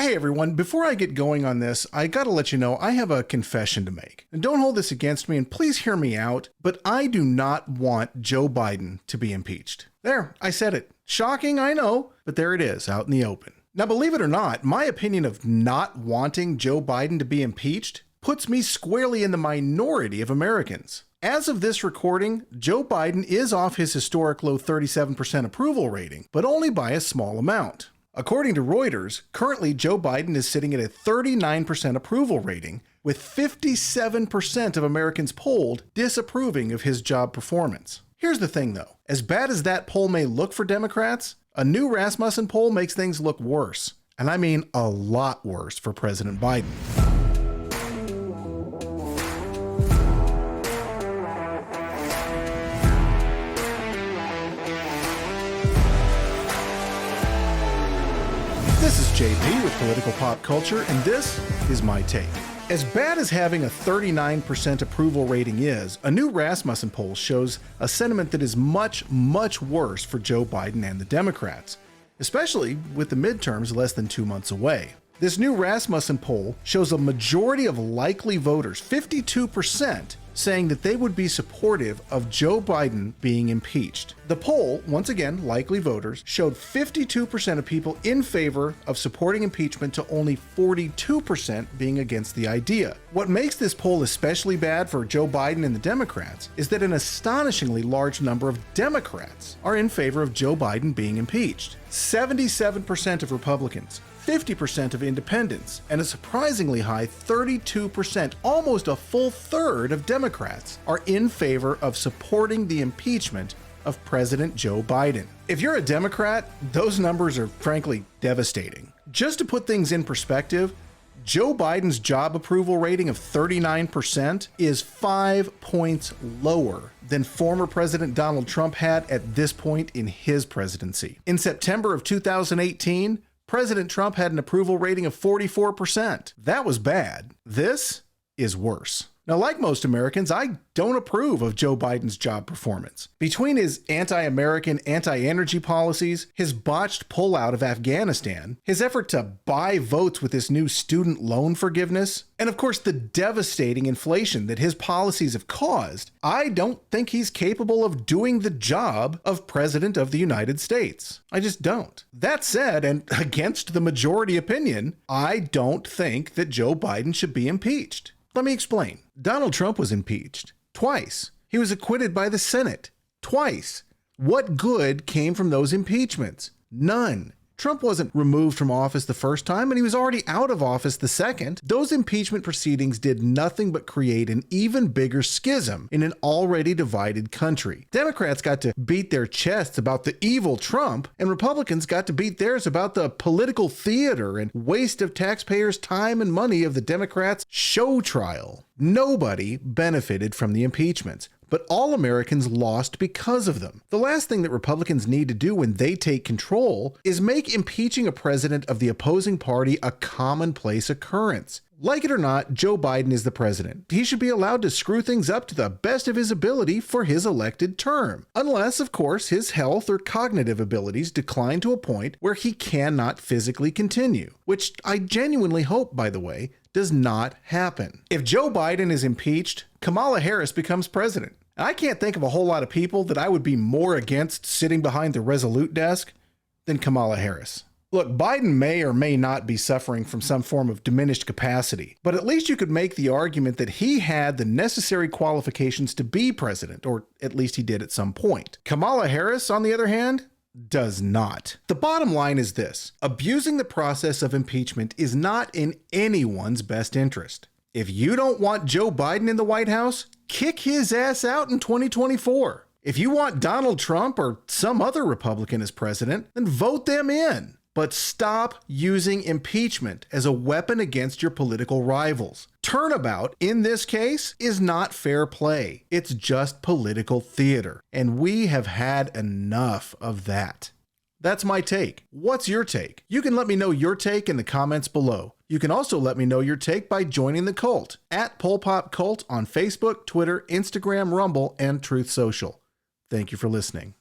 Hey everyone, before I get going on this, I gotta let you know I have a confession to make. And don't hold this against me and please hear me out, but I do not want Joe Biden to be impeached. There, I said it. Shocking, I know, but there it is, out in the open. Now believe it or not, my opinion of not wanting Joe Biden to be impeached puts me squarely in the minority of Americans. As of this recording, Joe Biden is off his historic low 37% approval rating, but only by a small amount. According to Reuters, currently Joe Biden is sitting at a 39% approval rating, with 57% of Americans polled disapproving of his job performance. Here's the thing though, as bad as that poll may look for Democrats, a new Rasmussen poll makes things look worse. And I mean a lot worse for President Biden. This is JP with Political Pop Culture, and this is my take. As bad as having a 39% approval rating is, a new Rasmussen poll shows a sentiment that is much, much worse for Joe Biden and the Democrats, especially with the midterms less than 2 months away. This new Rasmussen poll shows a majority of likely voters, 52%, saying that they would be supportive of Joe Biden being impeached. The poll, once again, likely voters, showed 52% of people in favor of supporting impeachment to only 42% being against the idea. What makes this poll especially bad for Joe Biden and the Democrats is that an astonishingly large number of Democrats are in favor of Joe Biden being impeached. 77% of Republicans, 50% of independents, and a surprisingly high 32%, almost a full third of Democrats, are in favor of supporting the impeachment of President Joe Biden. If you're a Democrat, those numbers are frankly devastating. Just to put things in perspective, Joe Biden's job approval rating of 39% is 5 points lower than former President Donald Trump had at this point in his presidency. In September of 2018, President Trump had an approval rating of 44%. That was bad. This is worse. Now, like most Americans, I don't approve of Joe Biden's job performance. Between his anti-American, anti-energy policies, his botched pullout of Afghanistan, his effort to buy votes with this new student loan forgiveness, and of course the devastating inflation that his policies have caused, I don't think he's capable of doing the job of President of the United States. I just don't. That said, and against the majority opinion, I don't think that Joe Biden should be impeached. Let me explain. Donald Trump was impeached twice. He was acquitted by the Senate twice. What good came from those impeachments? None. Trump wasn't removed from office the first time, and he was already out of office the second. Those impeachment proceedings did nothing but create an even bigger schism in an already divided country. Democrats got to beat their chests about the evil Trump, and Republicans got to beat theirs about the political theater and waste of taxpayers' time and money of the Democrats' show trial. Nobody benefited from the impeachments, but all Americans lost because of them. The last thing that Republicans need to do when they take control is make impeaching a president of the opposing party a commonplace occurrence. Like it or not, Joe Biden is the president. He should be allowed to screw things up to the best of his ability for his elected term. Unless, of course, his health or cognitive abilities decline to a point where he cannot physically continue, which I genuinely hope, by the way, does not happen. If Joe Biden is impeached, Kamala Harris becomes president. I can't think of a whole lot of people that I would be more against sitting behind the Resolute desk than Kamala Harris. Look, Biden may or may not be suffering from some form of diminished capacity, but at least you could make the argument that he had the necessary qualifications to be president, or at least he did at some point. Kamala Harris, on the other hand, does not. The bottom line is this: abusing the process of impeachment is not in anyone's best interest. If you don't want Joe Biden in the White House, kick his ass out in 2024. If you want Donald Trump or some other Republican as president, then vote them in. But stop using impeachment as a weapon against your political rivals. Turnabout, in this case, is not fair play. It's just political theater. And we have had enough of that. That's my take. What's your take? You can let me know your take in the comments below. You can also let me know your take by joining the cult at PolPopCult on Facebook, Twitter, Instagram, Rumble, and Truth Social. Thank you for listening.